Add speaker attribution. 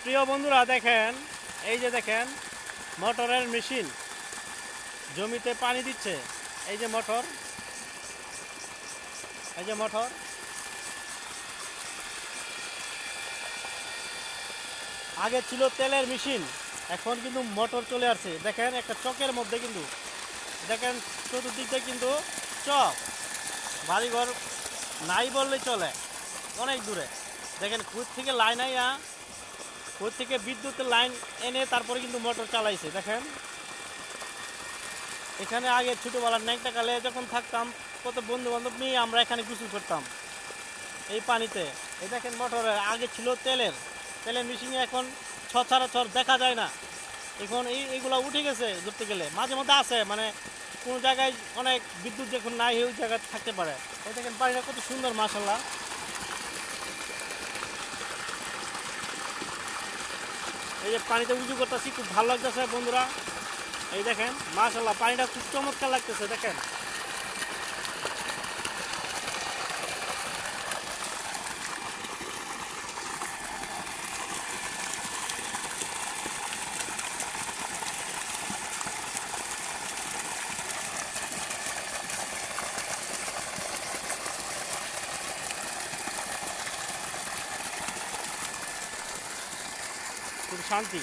Speaker 1: প্রিয় বন্ধুরা দেখেন, এই যে দেখেন মোটরের মেশিন জমিতে পানি দিচ্ছে। এই যে মোটর, এই যে মোটর। আগে ছিল তেলের মেশিন, এখন কিন্তু মোটর চলে আসছে। দেখেন একটা চকের মধ্যে কিন্তু দেখেন চতুর্দিকটা কিন্তু চক, বাড়িঘর নাই বললেই চলে, অনেক দূরে। দেখেন খুদ থেকে লাইন আইয়া, খুদ থেকে বিদ্যুতের লাইন এনে তারপরে কিন্তু মোটর চালাইছে। দেখেন এখানে আগে ছোটোবেলার ন্যাংটা কালে যখন থাকতাম, কত বন্ধু বান্ধব নিয়ে আমরা এখানে গোসল করতাম এই পানিতে। এই দেখেন মোটরে আগে ছিল তেলের, তেলের মেশিনে এখন সচরাচর দেখা যায় না। এখন এইগুলো উঠে গেছে ধরতে গেলে, মাঝে মধ্যে আছে, মানে কোনো জায়গায় অনেক বিদ্যুৎ যখন নাই ওই জায়গায় থাকতে পারে। এই দেখেন পানিটা কত সুন্দর, মাশাল্লাহ। এই যে পানিতে উঁচু করতেছি, খুব ভালো লাগতেছে বন্ধুরা। এই দেখেন মাশাল্লাহ, পানিটা খুব চমৎকার লাগতেছে। দেখেন খুব শান্তি।